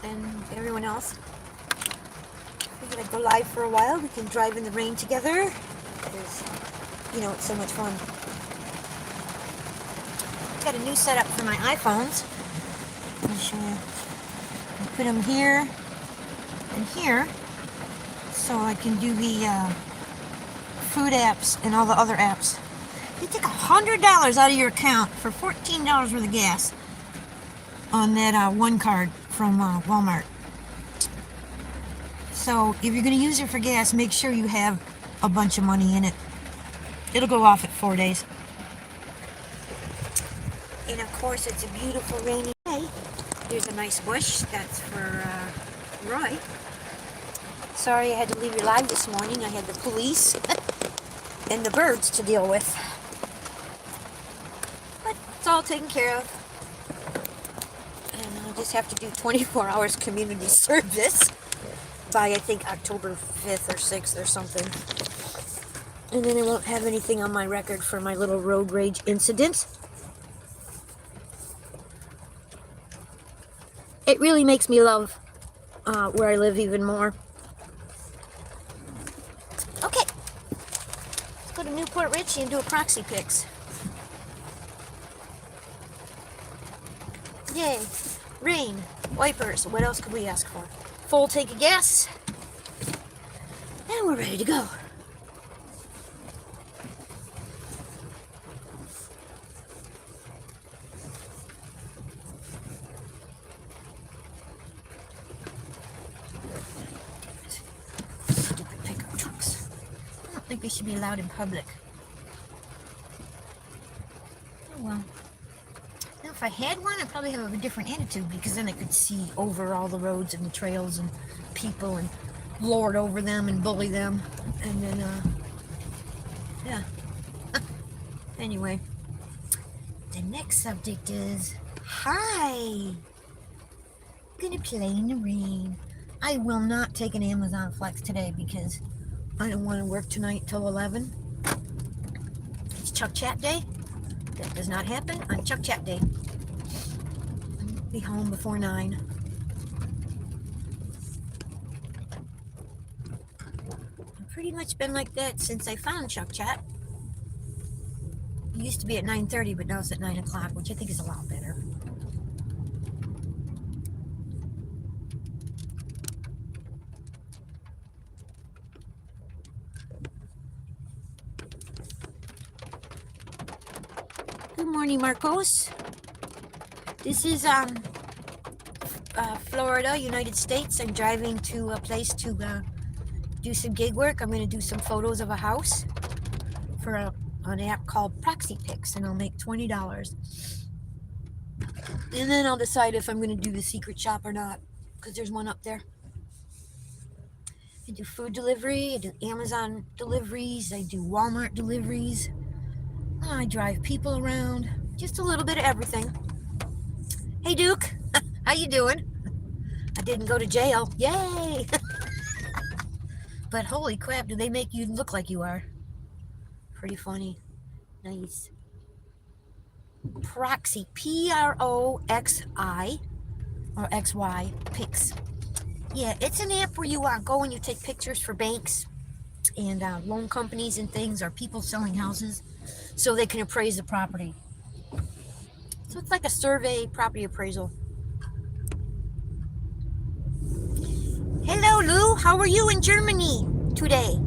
and everyone else. We're gonna go live for a while. We can drive in the rain together because, you know, it's so much fun. Got a new setup for my iPhones. Let me show you. I put them here and here so I can do the food apps and all the other apps. They take $100 out of your account for $14 worth of gas on that one card from Walmart. So if you're going to use it for gas, make sure you have a bunch of money in it. It'll go off at 4 days. And of course, it's a beautiful rainy day. Here's a nice bush. That's for Roy. Sorry I had to leave you live this morning. I had the police and the birds to deal with. But it's all taken care of. And I'll just have to do 24 hours community service by, I think, October 5th or 6th or something. And then I won't have anything on my record for my little road rage incident. It really makes me love where I live even more. Okay, let's go to Port Richey and do a proxy pics. Yay, rain, wipers, what else could we ask for? Full tank of gas, and we're ready to go. Stupid pickup trucks. I don't think they should be allowed in public. Oh well. Now, if I had one, I'd probably have a different attitude because then I could see over all the roads and the trails and people and lord over them and bully them. And then, yeah. Anyway, the next subject is, hi! I'm gonna play in the rain. I will not take an Amazon Flex today because I don't want to work tonight till 11. It's Chuck Chat Day. That does not happen on Chuck Chat Day. I'll be home before 9. I've pretty much been like that since I found Chuck Chat. It used to be at 9:30, but now it's at 9 o'clock, which I think is a lot better. Good morning, Marcos. This is Florida, United States. I'm driving to a place to do some gig work. I'm going to do some photos of a house for an app called Proxy Pics, and I'll make $20. And then I'll decide if I'm going to do the secret shop or not, because there's one up there. I do food delivery, I do Amazon deliveries, I do Walmart deliveries. I drive people around, just a little bit of everything. Hey Duke, how you doing? I didn't go to jail, yay! But holy crap, do they make you look like you are? Pretty funny, nice. Proxy, P-R-O-X-I, or X-Y, pics. Yeah, it's an app where you go and you take pictures for banks and loan companies and things, or people selling houses, so they can appraise the property. So it's like a survey property appraisal. Hello, Lou. How are you in Germany today?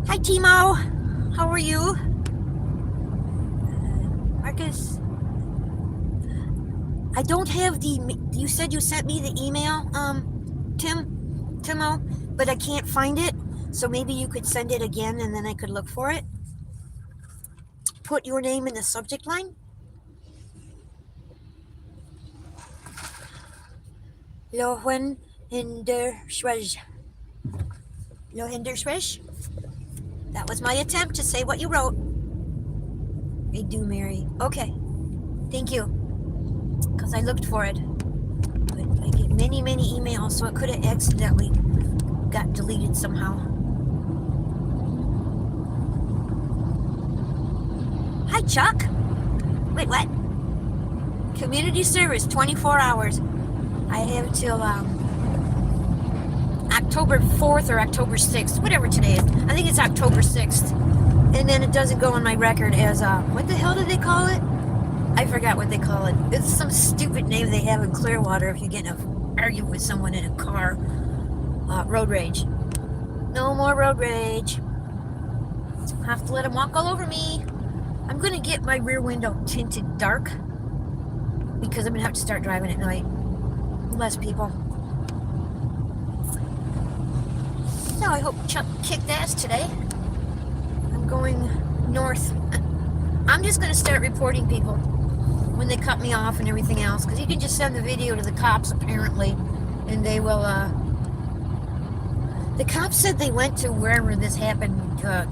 Hi, Timo. How are you? Marcus. I don't have you said you sent me the email, Timo, but I can't find it. So maybe you could send it again and then I could look for it. Put your name in the subject line. Lohen Hinder Schwej. That was my attempt to say what you wrote. I do, Mary. Okay. Thank you. Because I looked for it. But I get many, many emails, so it could have accidentally got deleted somehow. Hi, Chuck. Wait, what? Community service, 24 hours. I have till October 4th or October 6th, whatever today is. I think it's October 6th. And then it doesn't go on my record as, what the hell did they call it? I forgot what they call it. It's some stupid name they have in Clearwater if you get in an argument with someone in a car. Road rage. No more road rage. I have to let them walk all over me. I'm going to get my rear window tinted dark because I'm going to have to start driving at night. Less people. So I hope Chuck kicked ass today. I'm going north. I'm just going to start reporting people when they cut me off and everything else, because you can just send the video to the cops apparently, and they will, the cops said they went to wherever this happened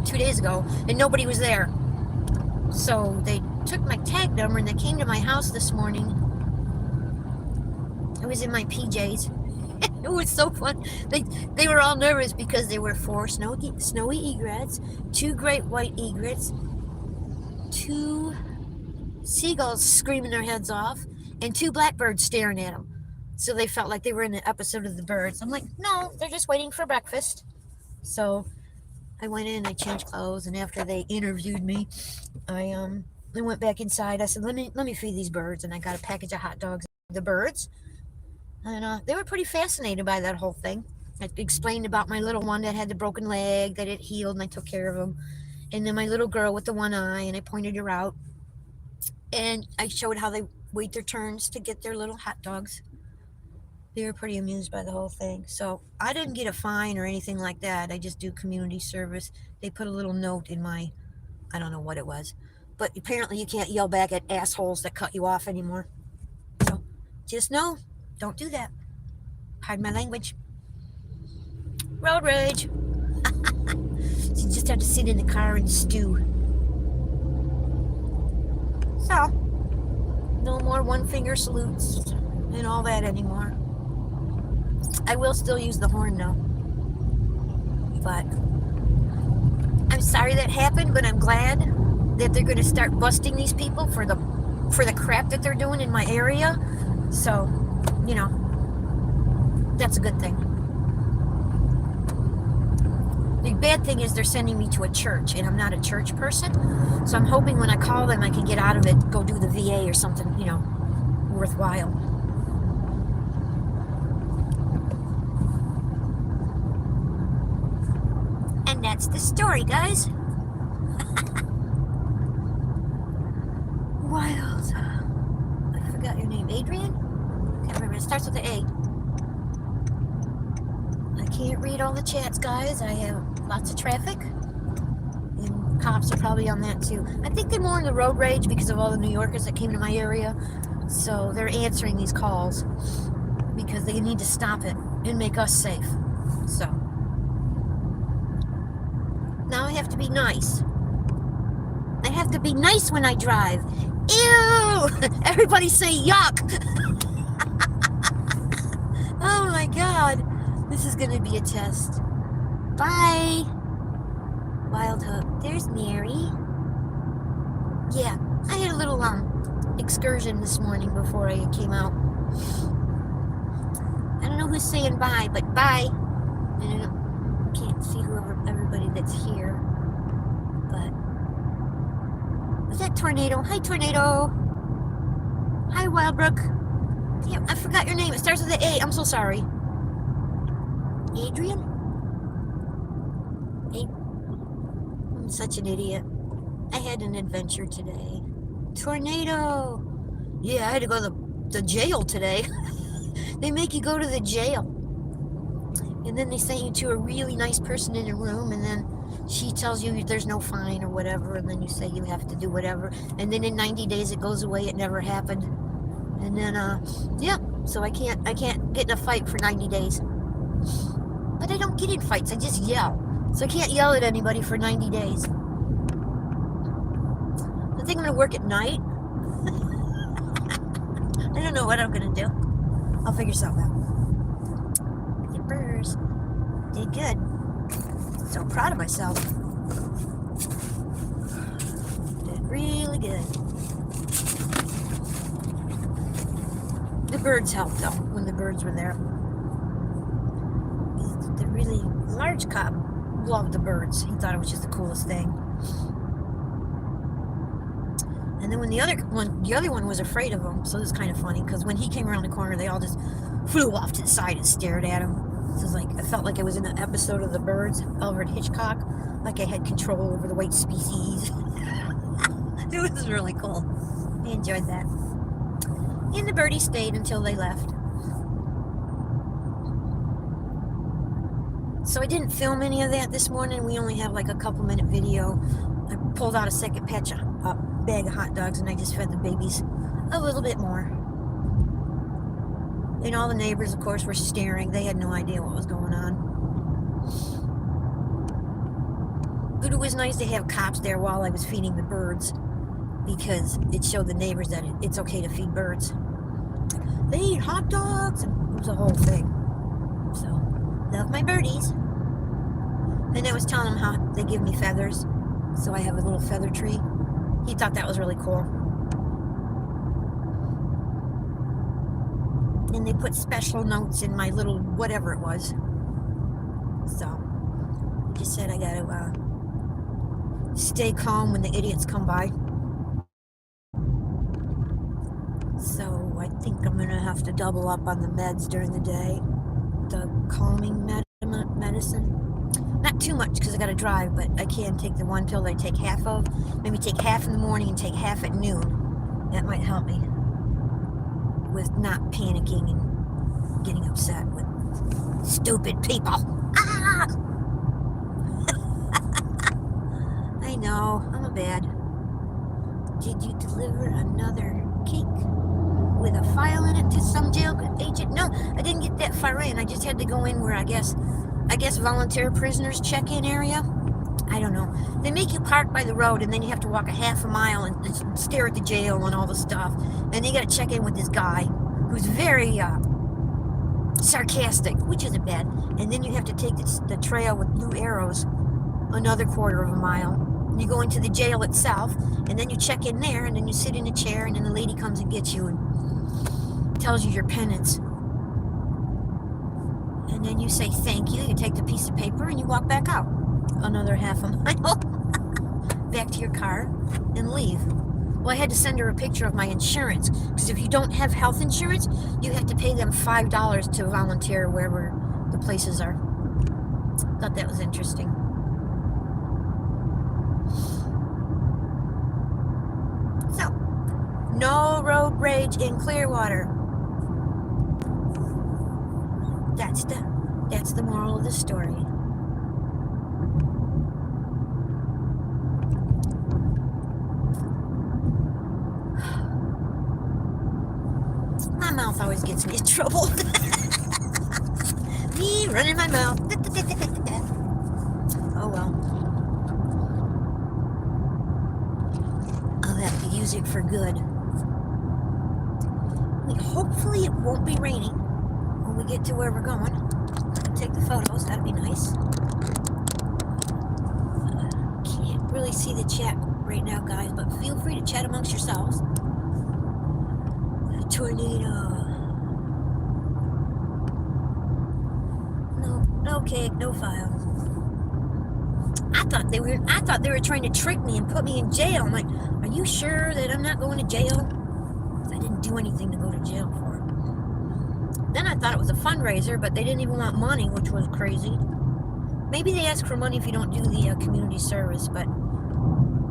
2 days ago, and nobody was there. So they took my tag number and they came to my house this morning. I was in my PJs. It was so fun. They were all nervous because there were 4 snowy egrets, 2 great white egrets, 2 seagulls screaming their heads off, and 2 blackbirds staring at them. So they felt like they were in an episode of The Birds. I'm like, no, they're just waiting for breakfast. So I went in, I changed clothes, and after they interviewed me, I went back inside. I said, let me feed these birds, and I got a package of hot dogs. The birds, and they were pretty fascinated by that whole thing. I explained about my little one that had the broken leg, that it healed, and I took care of him. And then my little girl with the one eye, and I pointed her out. And I showed how they wait their turns to get their little hot dogs. They were pretty amused by the whole thing. So I didn't get a fine or anything like that. I just do community service. They put a little note in my, I don't know what it was, but apparently you can't yell back at assholes that cut you off anymore. So just know, don't do that. Pardon my language. Road rage. So you just have to sit in the car and stew. So, no more one-finger salutes and all that anymore. I will still use the horn though. But I'm sorry that happened, but I'm glad that they're going to start busting these people for the crap that they're doing in my area. So, you know, that's a good thing. The bad thing is they're sending me to a church, and I'm not a church person. So I'm hoping when I call them, I can get out of it, go do the VA or something, you know, worthwhile. And that's the story, guys. Wild. I forgot your name. Adrian? Can't remember. It starts with an A. I can't read all the chats, guys. I have lots of traffic. And cops are probably on that too. I think they're more in the road rage because of all the New Yorkers that came to my area. So they're answering these calls because they need to stop it and make us safe. So now I have to be nice. I have to be nice when I drive. Ew! Everybody say yuck! Oh my god. This is gonna be a test. Bye! Wild Hook. There's Mary. Yeah, I had a little excursion this morning before I came out. I don't know who's saying bye, but bye. And I can't see everybody that's here. But was that Tornado? Hi, Tornado. Hi, Wildbrook. Damn, I forgot your name. It starts with an A. I'm so sorry. Adrian? I'm such an idiot. I had an adventure today. Tornado! Yeah, I had to go to the jail today. They make you go to the jail. And then they send you to a really nice person in a room, and then she tells you there's no fine or whatever, and then you say you have to do whatever. And then in 90 days it goes away, it never happened. And then, yeah, so I can't get in a fight for 90 days. But I don't get in fights, I just yell. So I can't yell at anybody for 90 days. I think I'm gonna work at night. I don't know what I'm gonna do. I'll figure something out. Zippers. Did good. So proud of myself. Did really good. The birds helped though when the birds were there. The really large cop loved the birds. He thought it was just the coolest thing. And then when the other one was afraid of him, so it was kind of funny because when he came around the corner, they all just flew off to the side and stared at him. So it was like I felt like I was in an episode of The Birds, Alfred Hitchcock, like I had control over the white species. It was really cool. I enjoyed that. And the birdies stayed until they left. So I didn't film any of that this morning. We only have like a couple-minute video. I pulled out a second batch of bag of hot dogs and I just fed the babies a little bit more. And all the neighbors, of course, were staring. They had no idea what was going on. But it was nice to have cops there while I was feeding the birds because it showed the neighbors that it's okay to feed birds. They eat hot dogs, and it was a whole thing. So, love my birdies. And I was telling them how they give me feathers, so I have a little feather tree. He thought that was really cool. And they put special notes in my little whatever it was. So, I just said I gotta stay calm when the idiots come by. So I think I'm gonna have to double up on the meds during the day. The calming medicine. Not too much because I gotta drive, but I can take the one pill that I take half of. Maybe take half in the morning and take half at noon. That might help me with not panicking and getting upset with stupid people. Ah! I know, I'm a bad. Did you deliver another cake with a file in it to some jail agent? No, I didn't get that far in. I just had to go in where I guess volunteer prisoners check-in area. I don't know. They make you park by the road and then you have to walk a half a mile and stare at the jail and all the stuff. And you got to check in with this guy who's very sarcastic, which isn't bad. And then you have to take the trail with blue arrows another quarter of a mile. You go into the jail itself, and then you check in there, and then you sit in a chair, and then the lady comes and gets you and tells you your penance. And then you say thank you, you take the piece of paper, and you walk back out. Another half a mile back to your car and leave. Well, I had to send her a picture of my insurance, because if you don't have health insurance, you have to pay them $5 to volunteer wherever the places are. Thought that was interesting. So, no road rage in Clearwater. That's the moral of the story. My mouth always gets me in trouble. Me running my mouth. Oh well. I'll have to use it for good. Hopefully it won't be raining when we get to where we're going. Take the photos, that'd be nice. Can't really see the chat right now, guys, but feel free to chat amongst yourselves. A tornado. No cake, no file. I thought they were trying to trick me and put me in jail. I'm like, are you sure that I'm not going to jail? I didn't do anything to go to jail for. Then I thought it was a fundraiser, but they didn't even want money, which was crazy. Maybe they ask for money if you don't do the community service, but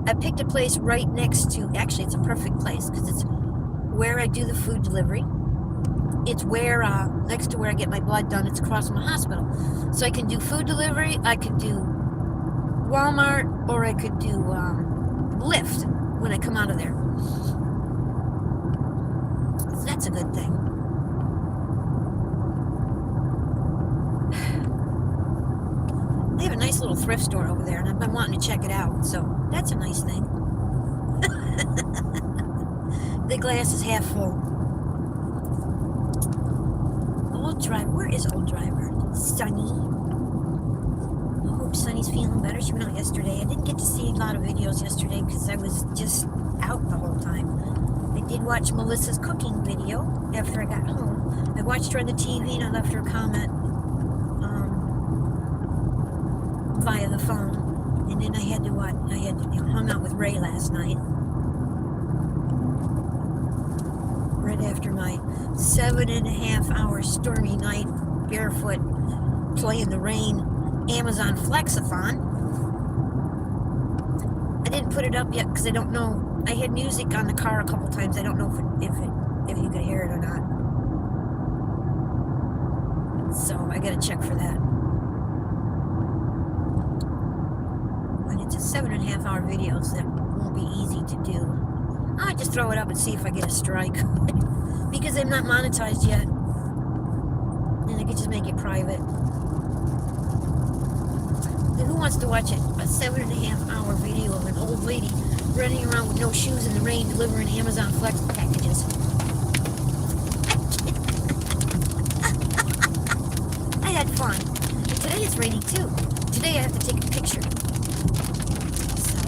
I picked a place right next to, actually it's a perfect place, because it's where I do the food delivery. It's where, next to where I get my blood done, it's across from a hospital. So I can do food delivery, I could do Walmart, or I could do Lyft when I come out of there. So that's a good thing. They have a nice little thrift store over there, and I've been wanting to check it out, so that's a nice thing. The glass is half full. Old driver, where is old driver? Sunny. I hope Sunny's feeling better. She went out yesterday. I didn't get to see a lot of videos yesterday because I was just out the whole time. I did watch Melissa's cooking video after I got home. I watched her on the TV and I left her a comment via the phone. And then I had to hung out with Ray last night. Right after my 7.5-hour stormy night, barefoot, play in the rain, Amazon Flexathon. I didn't put it up yet because I don't know. I had music on the car a couple times. I don't know if you could hear it or not. So I gotta check for that. And it's a 7.5-hour video, so that won't be easy to do. I might just throw it up and see if I get a strike. Because I'm not monetized yet. And I could just make it private. Who wants to watch it? A 7.5-hour video of an old lady running around with no shoes in the rain delivering Amazon Flex packages. I had fun. And today it's raining too. Today I have to take a picture. So,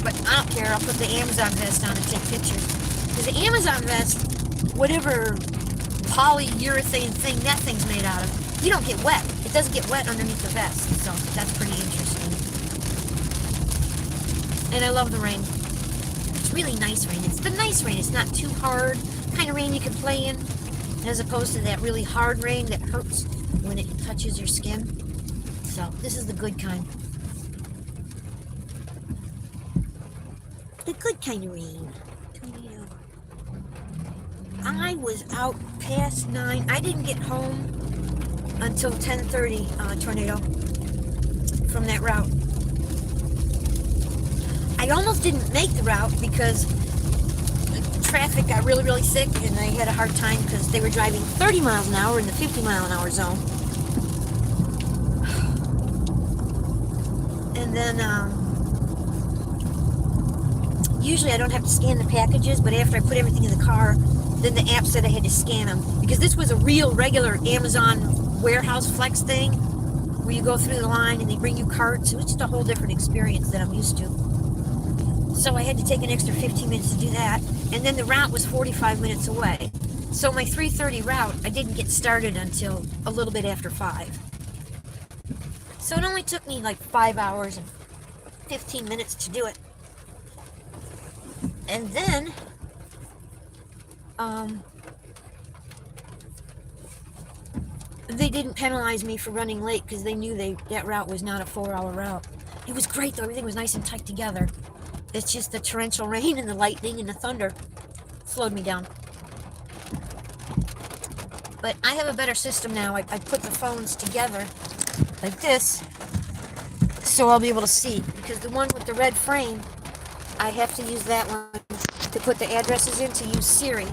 but I don't care. I'll put the Amazon vest on and take pictures. Because the Amazon vest, whatever polyurethane thing that thing's made out of, you don't get wet. It doesn't get wet underneath the vest. So that's pretty interesting. And I love the rain. It's really nice rain. It's the nice rain. It's not too hard. Kind of rain you can play in. As opposed to that really hard rain that hurts when it touches your skin. So this is the good kind. The good kind of rain. Tornado. I was out past 9. I didn't get home until 10:30, tornado, from that route. I almost didn't make the route because the traffic got really, really thick and I had a hard time because they were driving 30 miles an hour in the 50-mile-an-hour zone. And then, usually I don't have to scan the packages, but after I put everything in the car, then the app said I had to scan them. Because this was a real, regular Amazon warehouse flex thing where you go through the line and they bring you carts. It was just a whole different experience that I'm used to. So I had to take an extra 15 minutes to do that. And then the route was 45 minutes away. So my 3:30 route, I didn't get started until a little bit after 5. So it only took me like 5 hours and 15 minutes to do it. And then, they didn't penalize me for running late because they knew that route was not a 4-hour route. It was great though. Everything was nice and tight together. It's just the torrential rain and the lightning and the thunder slowed me down. But I have a better system now. I put the phones together like this so I'll be able to see. Because the one with the red frame, I have to use that one to put the addresses in to use Siri.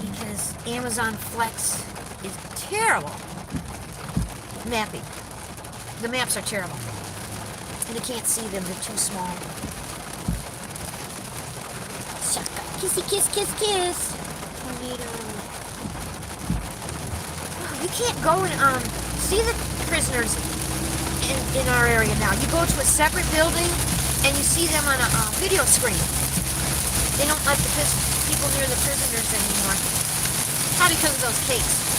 Because Amazon Flex is terrible mapping. The maps are terrible. And I can't see them. They're too small. Shaka. Kissy kiss kiss kiss. Tornado. Oh, you can't go and see the prisoners in our area now. You go to a separate building and you see them on a video screen. They don't let the people near the prisoners anymore. Probably because of those cakes.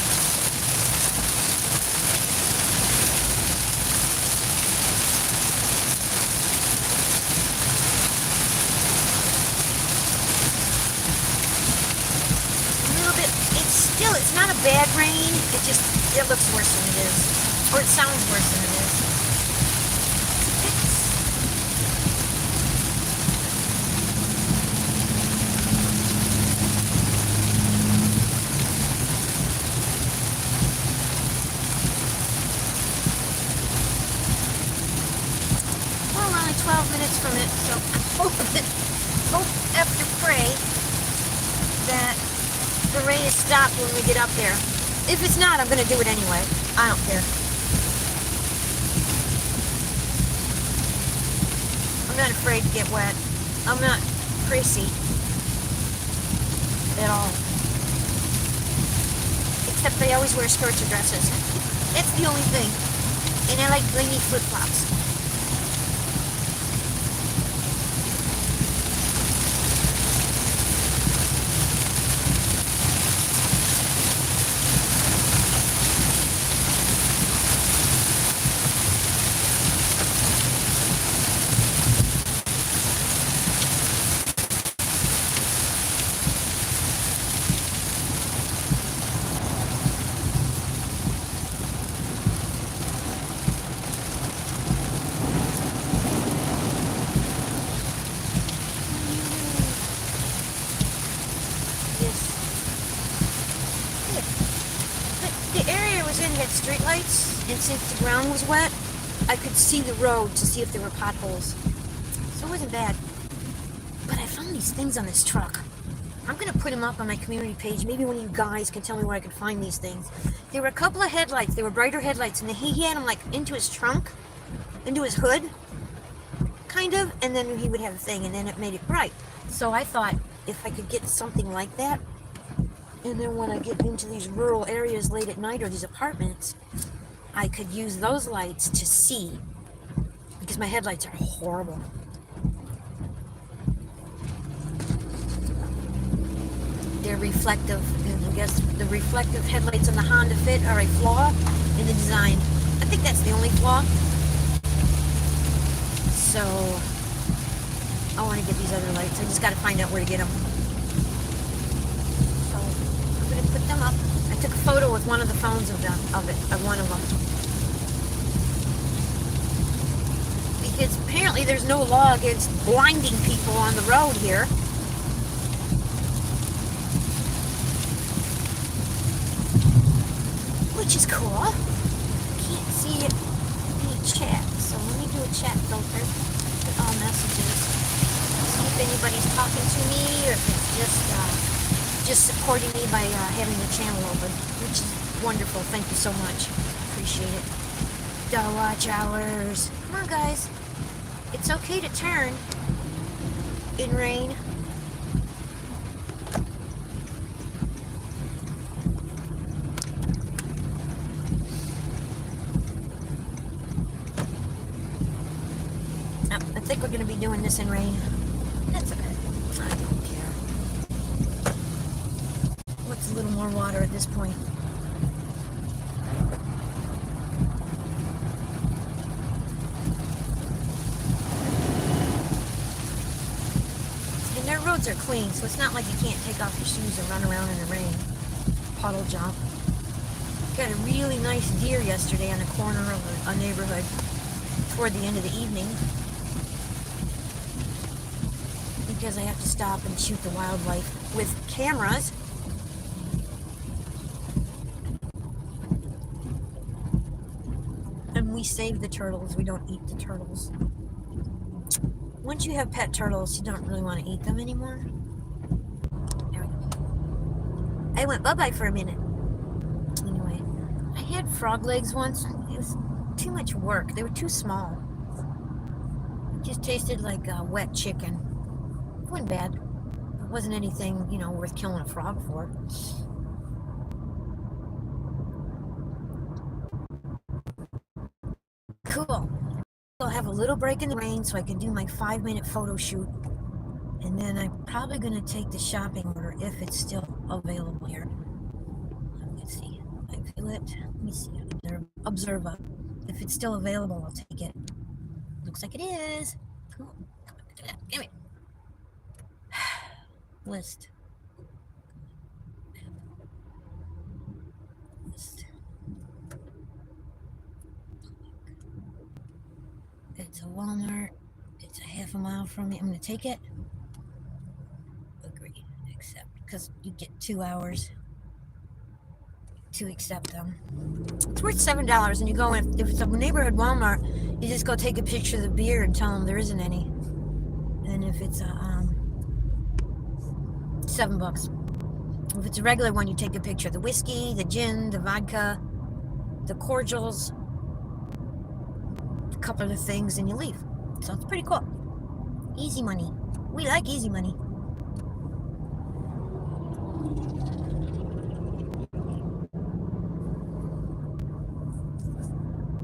It's not a bad rain, it looks worse than it is. Or it sounds worse than it is. Well, we're only 12 minutes from it, so I hope after pray that the rain is stopped when we get up there. If it's not, I'm going to do it anyway. I don't care. I'm not afraid to get wet. I'm not prissy at all. Except they always wear skirts or dresses. That's the only thing. And I like blingy flip-flops. was in had street lights, and since the ground was wet, I could see the road to see if there were potholes. So it wasn't bad. But I found these things on this truck. I'm going to put them up on my community page. Maybe one of you guys can tell me where I can find these things. There were a couple of headlights. They were brighter headlights, and he had them like into his trunk, into his hood, kind of, and then he would have a thing, and then it made it bright. So I thought if I could get something like that, and then when I get into these rural areas late at night or these apartments, I could use those lights to see, because my headlights are horrible. They're reflective, and I guess the reflective headlights on the Honda Fit are a flaw in the design. I think that's the only flaw. So I want to get these other lights. I just got to find out where to get them. So I'm going to put them up. I took a photo with one of the phones of one of them. Because apparently there's no law against blinding people on the road here. Which is cool. Can't see it in the chat, so let me do a chat filter with all messages. See if anybody's talking to me or if it's just supporting me by having the channel open, which is wonderful. Thank you so much. Appreciate it. Dog watch hours. Come on, guys. It's okay to turn in rain. I think we're going to be doing this in rain. That's okay. I don't care. What's a little more water at this point? And their roads are clean, so it's not like you can't take off your shoes and run around in the rain. Puddle jump. Got a really nice deer yesterday on the corner of a neighborhood toward the end of the evening. Because I have to stop and shoot the wildlife with cameras. And we save the turtles. We don't eat the turtles. Once you have pet turtles, you don't really want to eat them anymore. There we go. I went bye-bye for a minute. Anyway, I had frog legs once. It was too much work. They were too small. It just tasted like wet chicken. It wasn't bad. It wasn't anything, worth killing a frog for. Cool. I'll have a little break in the rain so I can do my 5-minute photo shoot. And then I'm probably going to take the shopping order if it's still available here. Let's see. I feel it. Let me see. Observe up. If it's still available, I'll take it. Looks like it is. Cool. Give me. List. It's a Walmart. It's a half a mile from me. I'm going to take it. Agree. Accept. Because you get 2 hours to accept them. It's worth $7. And you go in, if it's a neighborhood Walmart, you just go take a picture of the beer and tell them there isn't any. And if it's $7. If it's a regular one, you take a picture of the whiskey, the gin, the vodka, the cordials, a couple of the things, and you leave. So it's pretty cool. Easy money. We like easy money.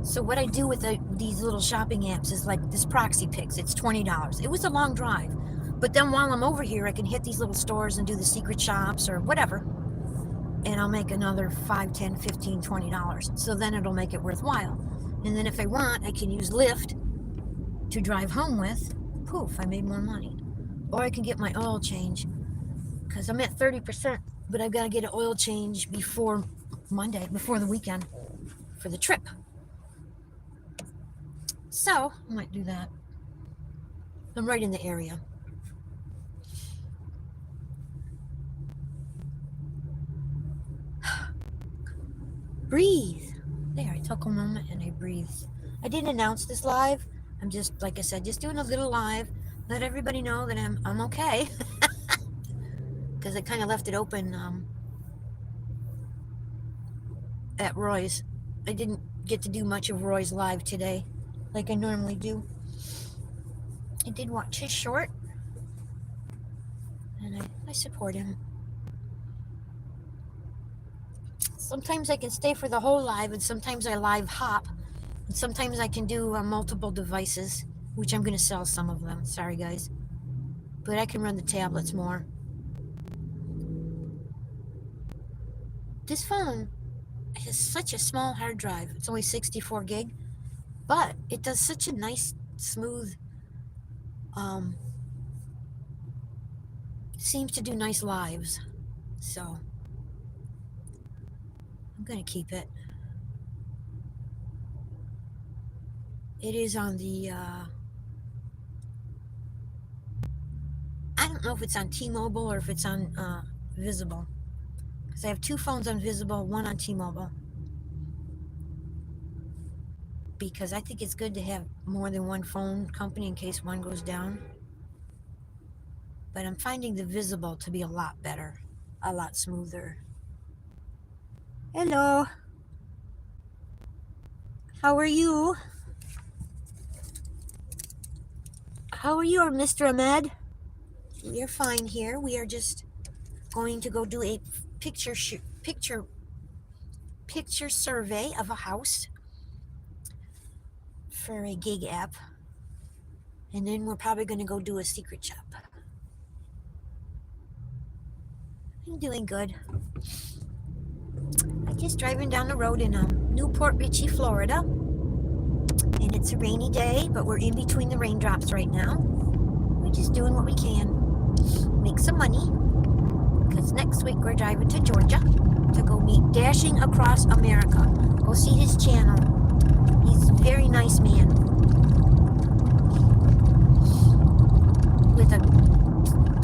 So what I do with these little shopping apps is like this proxy pics. It's $20. It was a long drive. But then while I'm over here, I can hit these little stores and do the secret shops or whatever. And I'll make another $5, $10, $15, $20. So then it'll make it worthwhile. And then if I want, I can use Lyft to drive home with. Poof, I made more money. Or I can get my oil change. Because I'm at 30%. But I've got to get an oil change before Monday, before the weekend, for the trip. So I might do that. I'm right in the area. breathe. There, I took a moment and I breathed. I didn't announce this live. I'm just, like I said, just doing a little live. Let everybody know that I'm okay. Because I kind of left it open at Roy's. I didn't get to do much of Roy's live today, like I normally do. I did watch his short, and I support him. Sometimes I can stay for the whole live, and sometimes I live hop, and sometimes I can do multiple devices, which I'm going to sell some of them. Sorry, guys. But I can run the tablets more. This phone has such a small hard drive. It's only 64 gig, but it does such a nice, smooth, seems to do nice lives. So I'm going to keep it. It is on the, I don't know if it's on T-Mobile or if it's on Visible. Because I have two phones on Visible, one on T-Mobile. Because I think it's good to have more than one phone company in case one goes down. But I'm finding the Visible to be a lot better, a lot smoother. Hello. How are you? How are you, Mr. Ahmed? We are fine here. We are just going to go do a picture survey of a house for a gig app. And then we're probably going to go do a secret shop. I'm doing good. I'm just driving down the road in Port Richey, Florida. And it's a rainy day, but we're in between the raindrops right now. We're just doing what we can. Make some money. Because next week we're driving to Georgia to go meet Dashing Across America. Go see his channel. He's a very nice man. With a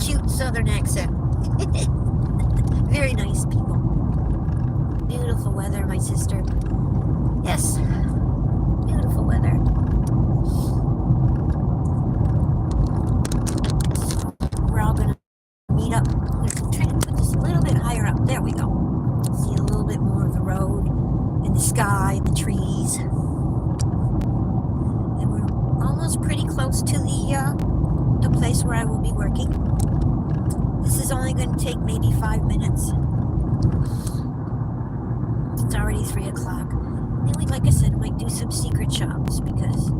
cute southern accent. Very nice people. Beautiful weather, my sister. Yes. Beautiful weather. We're all gonna meet up. I'm trying to put this a little bit higher up. There we go. See a little bit more of the road and the sky and the trees. And we're almost pretty close to the place where I will be working. This is only going to take maybe 5 minutes. It's already 3 o'clock. And like I said, might do some secret shops because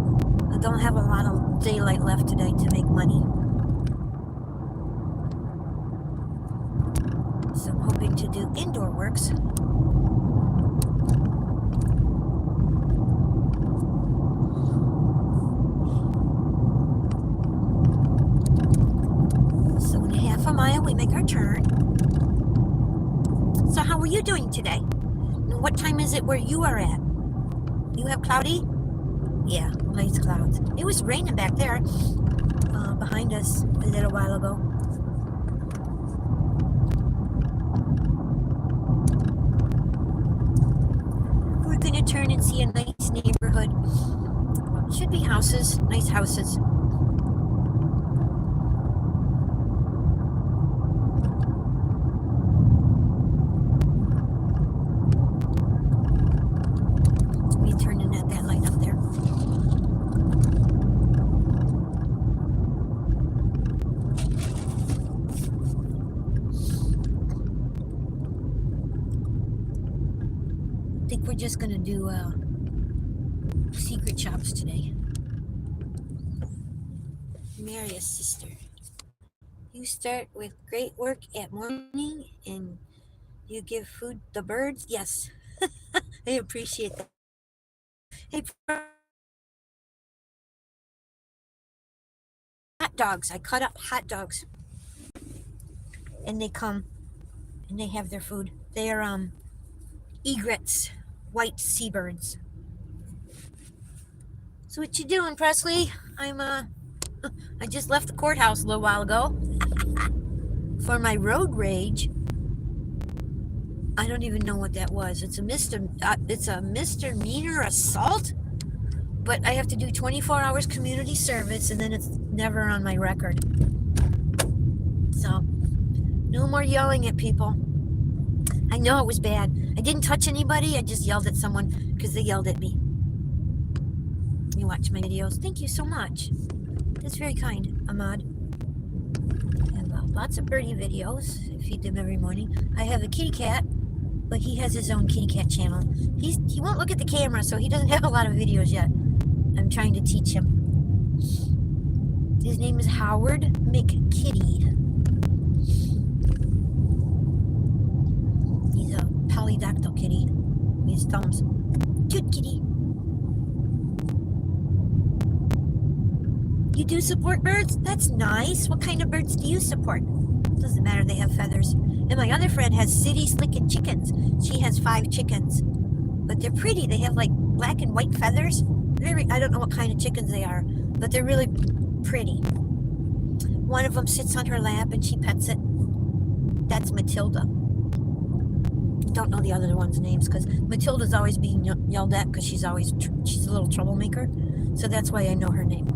I don't have a lot of daylight left today to make money. So I'm hoping to do indoor works. So in a half a mile, we make our turn. So how are you doing today? And what time is it where you are at? You have cloudy? Yeah, nice clouds. It was raining back there behind us a little while ago. We're going to turn and see a nice neighborhood. Should be houses, nice houses. We're just gonna do secret shops today. Maria's sister. You start with great work at morning and you give food the birds. Yes, I appreciate that. Hey, hot dogs. I cut up hot dogs, and they come and they have their food. They are egrets. White seabirds. So what you doing, Presley? I just left the courthouse a little while ago. For my road rage, I don't even know what that was. It's a misdemeanor assault, but I have to do 24 hours community service, and then it's never on my record. So, no more yelling at people. I know it was bad. I didn't touch anybody. I just yelled at someone because they yelled at me. You watch my videos. Thank you so much. That's very kind, Ahmad. I have lots of birdie videos. I feed them every morning. I have a kitty cat, but he has his own kitty cat channel. He won't look at the camera, so he doesn't have a lot of videos yet. I'm trying to teach him. His name is Howard McKitty. He's a polydactyl kitty. He has thumbs. Cute kitty. You do support birds? That's nice. What kind of birds do you support? Doesn't matter, they have feathers. And my other friend has city slicking chickens. She has 5 chickens. But they're pretty. They have like black and white feathers. I don't know what kind of chickens they are, but they're really pretty. One of them sits on her lap and she pets it. That's Matilda. Don't know the other one's names because Matilda's always being yelled at because she's a little troublemaker. So that's why I know her name.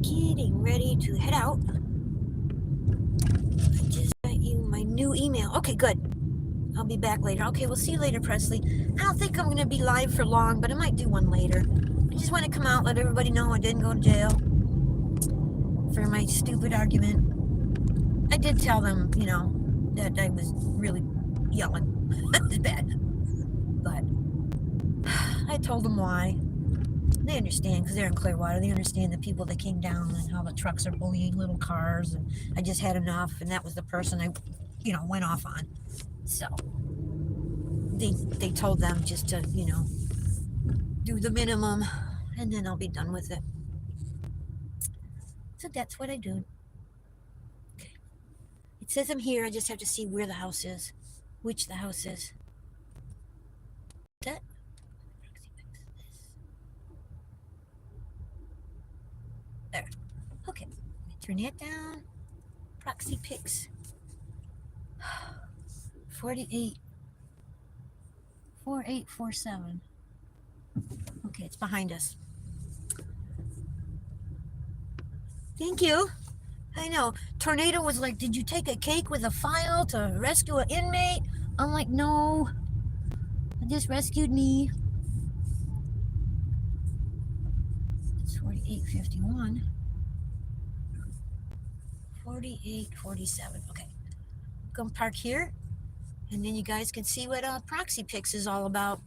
Getting ready to head out. I just got you my new email. Okay, good. I'll be back later. Okay, we'll see you later, Presley. I don't think I'm going to be live for long, but I might do one later. I just want to come out, let everybody know I didn't go to jail for my stupid argument. I did tell them, you know, that I was really yelling. It was bad. But I told them why. They understand because they're in Clearwater. They understand the people that came down and how the trucks are bullying little cars. And I just had enough, and that was the person I, you know, went off on. So they told them just to, you know, do the minimum, and then I'll be done with it. So that's what I do. Okay. It says I'm here. I just have to see where the house is, which the house is. That. There. Okay. Turn that down. Proxy pics. 4847. Okay, it's behind us. Thank you. I know. Tornado was like, did you take a cake with a file to rescue an inmate? I'm like, no. I just rescued me. It's 4851. 4847. Okay. Go park here. And then you guys can see what proxy pics is all about.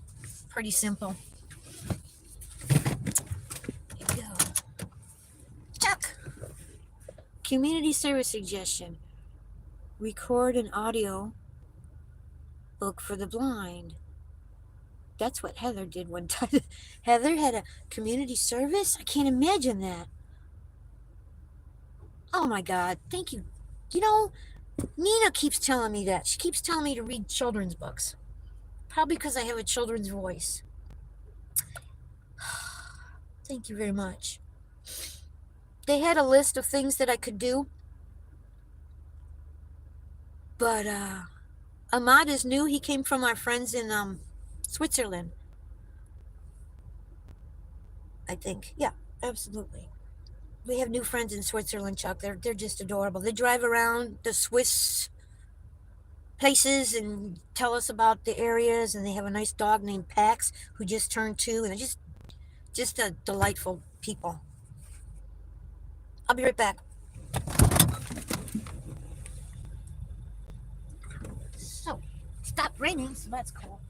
Pretty simple. There you go. Chuck. Community service suggestion. Record an audio book for the blind. That's what Heather did one time. Heather had a community service? I can't imagine that. Oh my God. Thank you. You know, Nina keeps telling me that. She keeps telling me to read children's books. Probably because I have a children's voice. Thank you very much. They had a list of things that I could do. But Ahmad is new. He came from our friends in Switzerland. I think. Yeah, absolutely. We have new friends in Switzerland, Chuck. They're just adorable. They drive around the Swiss places and tell us about the areas, and they have a nice dog named Pax who just turned 2, and they're just a delightful people. I'll be right back. So, stopped raining, so that's cool.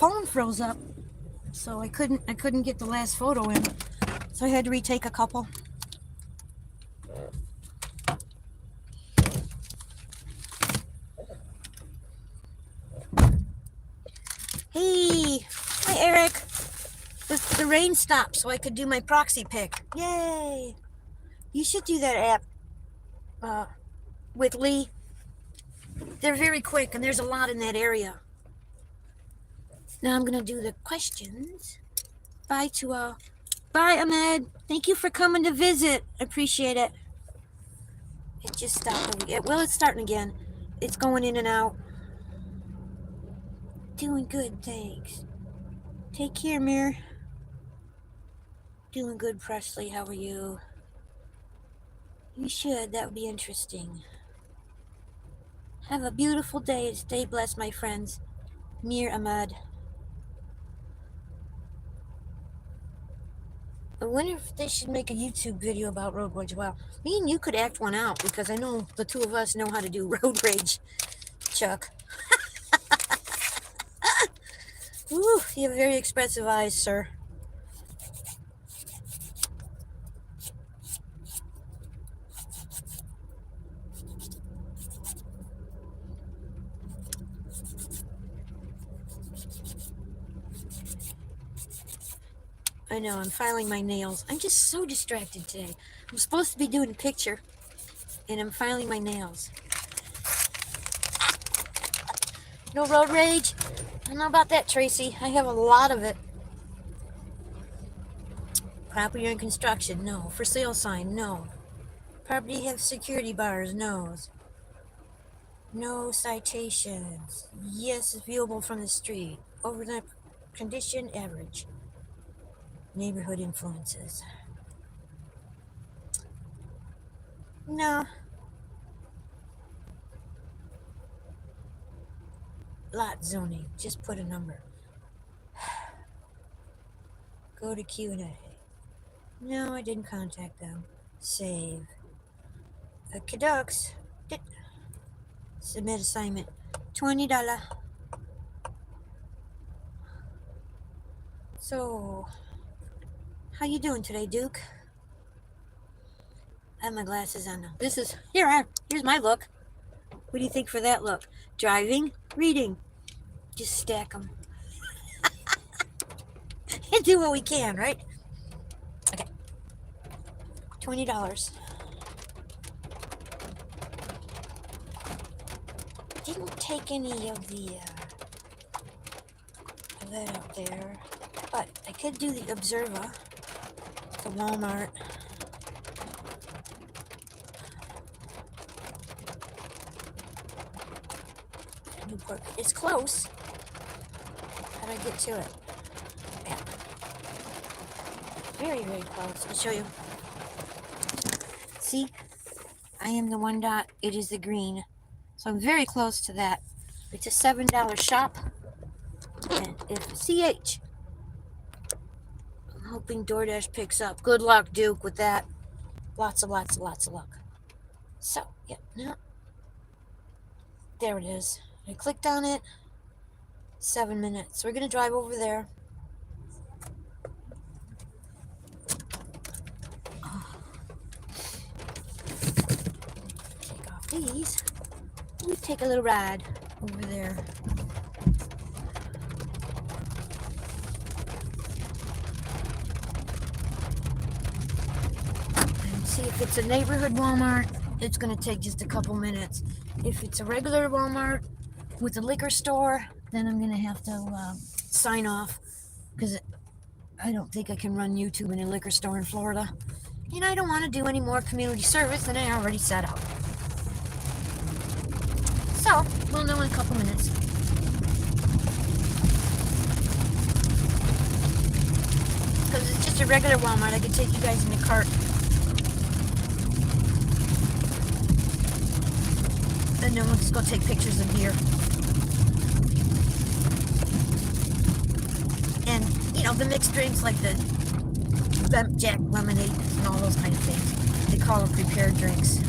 phone froze up, so I couldn't get the last photo in. So I had to retake a couple. Hey, hi Eric. The rain stopped so I could do my proxy pic. Yay! You should do that app with Lee. They're very quick and there's a lot in that area. Now I'm gonna do the questions. Bye to bye Ahmed. Thank you for coming to visit. Appreciate it. It just stopped. Well, it's starting again. It's going in and out. Doing good, thanks. Take care, Mir. Doing good, Presley. How are you? You should. That would be interesting. Have a beautiful day and stay blessed, my friends. Mir Ahmad. I wonder if they should make a YouTube video about road rage. Well, me and you could act one out because I know the two of us know how to do road rage, Chuck. Ooh, you have very expressive eyes, sir. I know, I'm filing my nails. I'm just so distracted today. I'm supposed to be doing a picture, and I'm filing my nails. No road rage? I don't know about that, Tracy. I have a lot of it. Property in construction? No. For sale sign? No. Property have security bars? No. No citations. Yes, it's viewable from the street. Overnight condition? Average. Neighborhood influences? No. Lot zoning. Just put a number. Go to Q&A. No, I didn't contact them. Save. Caducks. Submit assignment. $20. So, how you doing today, Duke? I have my glasses on now. Here's my look. What do you think for that look? Driving, reading. Just stack them. And do what we can, right? Okay. $20. Didn't take any of that out there, but I could do the Observer, the Walmart. Newport. It's close. How do I get to it? Yeah. Very, very close. I'll show you. See? I am the one dot. It is the green. So I'm very close to that. It's a $7 shop. And if CH. I'm hoping DoorDash picks up. Good luck, Duke, with that. Lots of luck. So, yeah, no. There it is. I clicked on it. 7 minutes. We're going to drive over there. Take off these. We take a little ride over there. And see if it's a neighborhood Walmart. It's going to take just a couple minutes. If it's a regular Walmart with a liquor store, then I'm going to have to sign off because I don't think I can run YouTube in a liquor store in Florida. And I don't want to do any more community service than I already set out. So, we'll know in a couple minutes. Because it's just a regular Walmart. I can take you guys in the cart. And then we'll just go take pictures of beer. And, you know, the mixed drinks like the Jack lemonade and all those kind of things. They call them prepared drinks.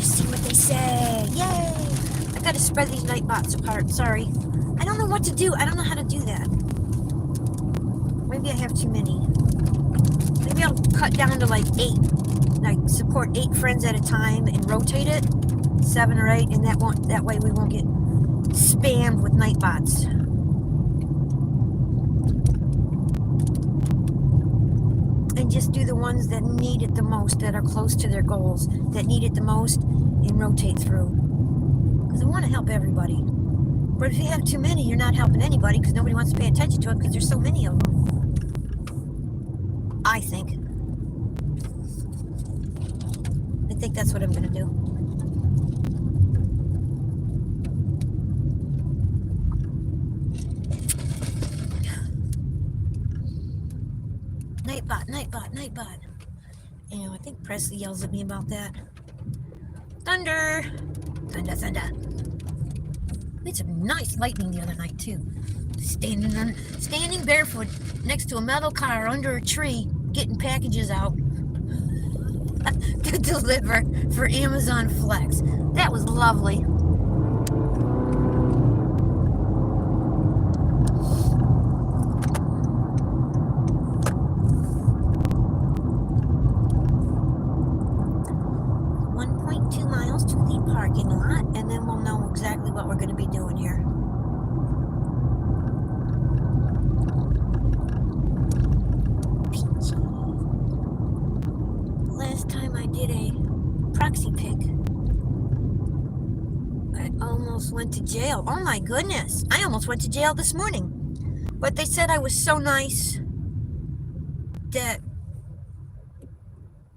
See what they say. Yay! I got to spread these night bots apart. Sorry. I don't know what to do. I don't know how to do that. Maybe I have too many. Maybe I'll cut down to like 8. Like support 8 friends at a time and rotate it. 7 or 8, and that way we won't get spammed with night bots. And just do the ones that need it the most, that are close to their goals, that need it the most, and rotate through. Because I want to help everybody. But if you have too many, you're not helping anybody because nobody wants to pay attention to it because there's so many of them. I think that's what I'm going to do. Nightbot, Nightbot, Nightbot. You know, I think Presley yells at me about that. Thunder! Thunder, thunder. We had some nice lightning the other night, too. Standing barefoot next to a metal car under a tree, getting packages out to deliver for Amazon Flex. That was lovely. Parking lot, and then we'll know exactly what we're going to be doing here. Peachy. Last time I did a proxy pic, I almost went to jail. Oh my goodness, I almost went to jail this morning. But they said I was so nice that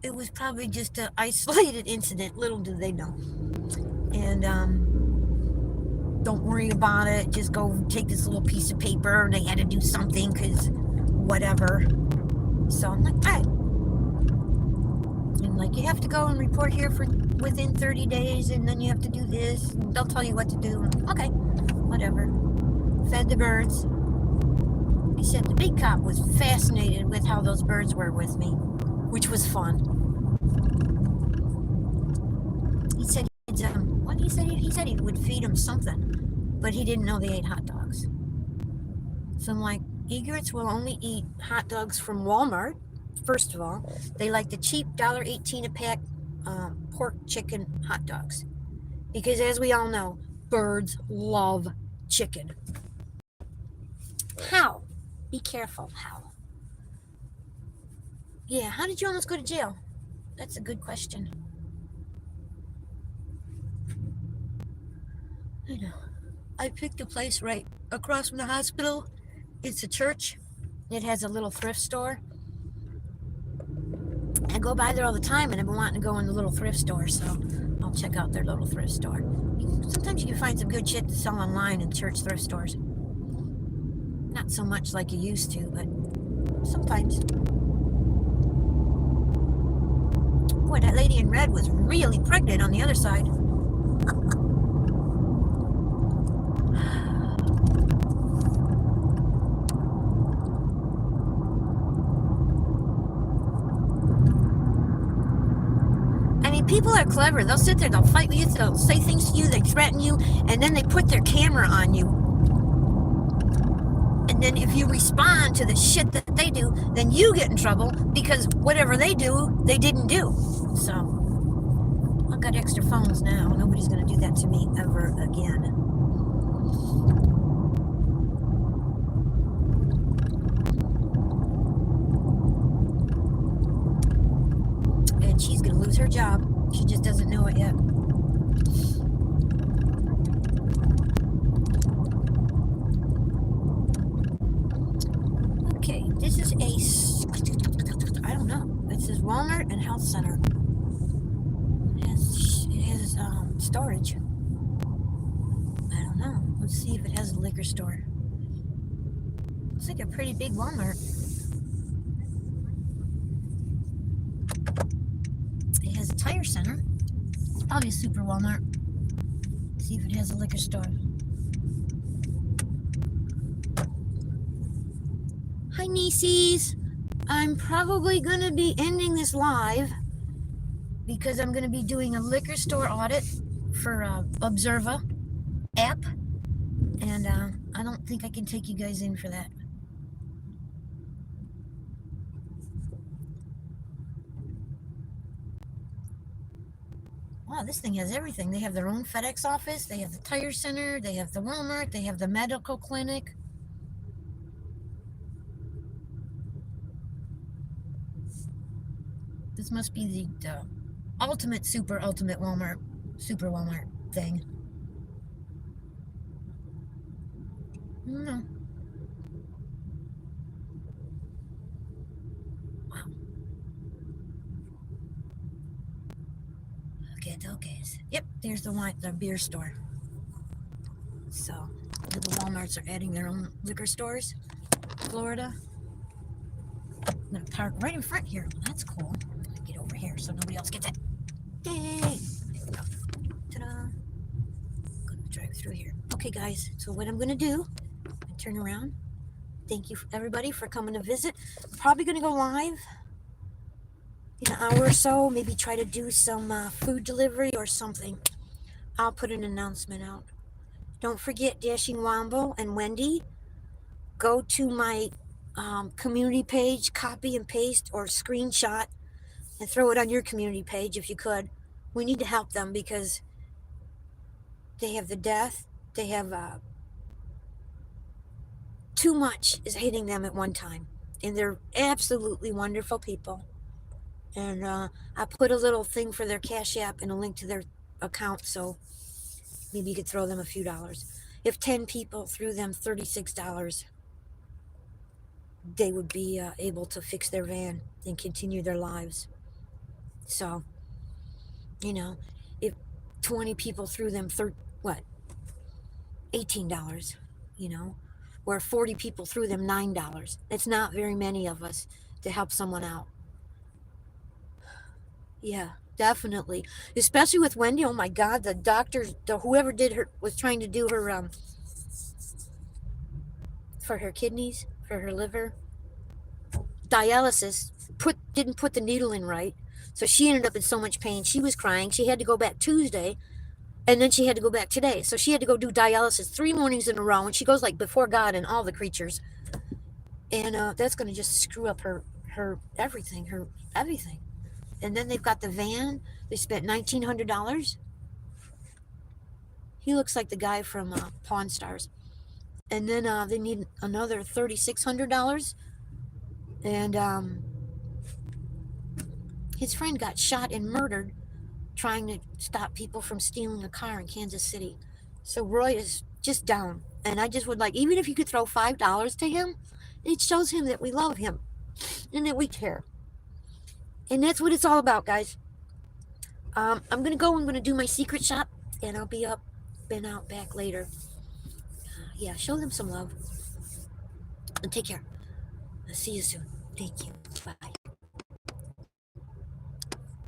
it was probably just an isolated incident. Little do they know. And don't worry about it. Just go take this little piece of paper. They had to do something because whatever. So I'm like, all right. And like, you have to go and report here for within 30 days, and then you have to do this. And they'll tell you what to do. Okay, whatever. Fed the birds. He said the big cop was fascinated with how those birds were with me, which was fun. He said, what he said? He said he would feed them something, but he didn't know they ate hot dogs. So I'm like, egrets will only eat hot dogs from Walmart. First of all, they like the cheap $1.18 a pack pork chicken hot dogs, because as we all know, birds love chicken. How? Be careful. How? Yeah, how did you almost go to jail? That's a good question. I know. I picked a place right across from the hospital. It's a church. It has a little thrift store. I go by there all the time, and I've been wanting to go in the little thrift store, so I'll check out their little thrift store. Sometimes you can find some good shit to sell online in church thrift stores. Not so much like you used to, but sometimes. Boy, that lady in red was really pregnant on the other side. People are clever. They'll sit there, they'll fight with you, they'll say things to you, they threaten you, and then they put their camera on you. And then if you respond to the shit that they do, then you get in trouble because whatever they do, they didn't do. So, I've got extra phones now. Nobody's going to do that to me ever again. And she's going to lose her job. She just doesn't know it yet. Okay, this is I don't know. It says Walmart and Health Center. It has storage. I don't know. Let's see if it has a liquor store. Looks like a pretty big Walmart. It has a tire center. It's probably a super Walmart. Let's see if it has a liquor store. Hi, nieceys. I'm probably going to be ending this live because I'm going to be doing a liquor store audit for Observa. app, and I don't think I can take you guys in for that. Wow, this thing has everything. They have their own FedEx office, they have the tire center, they have the Walmart, they have the medical clinic. This must be the ultimate Walmart, super Walmart thing. No. Wow. Okay. Yep, there's the beer store. So the Walmarts are adding their own liquor stores. Florida. I'm gonna park right in front here. That's cool. Get over here so nobody else gets it. Yay! Ta-da! Gonna drive through here. Okay, guys. So what I'm gonna do? Turn around. Thank you everybody for coming to visit. I'm probably gonna go live in an hour or so. Maybe try to do some food delivery or something. I'll put an announcement out. Don't forget, Dashing Wombo and Wendy, go to my community page, copy and paste or screenshot and throw it on your community page if you could. We need to help them because they have the death. They have too much is hitting them at one time. And they're absolutely wonderful people. And I put a little thing for their Cash App and a link to their account, so maybe you could throw them a few dollars. If 10 people threw them $36, they would be able to fix their van and continue their lives. So, if 20 people threw them $18, where 40 people threw them $9. It's not very many of us to help someone out. Yeah, definitely. Especially with Wendy. Oh my God, the doctors, whoever did her was trying to do her for her kidneys, for her liver, dialysis, didn't put the needle in right. So she ended up in so much pain. She was crying. She had to go back Tuesday, and then she had to go back today. So she had to go do dialysis 3 mornings in a row, and she goes like before God and all the creatures. And that's going to just screw up her everything, And then they've got the van. They spent $1,900. He looks like the guy from Pawn Stars. And then they need another $3,600. And his friend got shot and murdered trying to stop people from stealing a car in Kansas City. So Roy is just down. And I just would like, even if you could throw $5 to him, it shows him that we love him and that we care. And that's what it's all about, guys. I'm going to do my secret shop, and I'll be up and out back later. Yeah, show them some love. And take care. I'll see you soon. Thank you.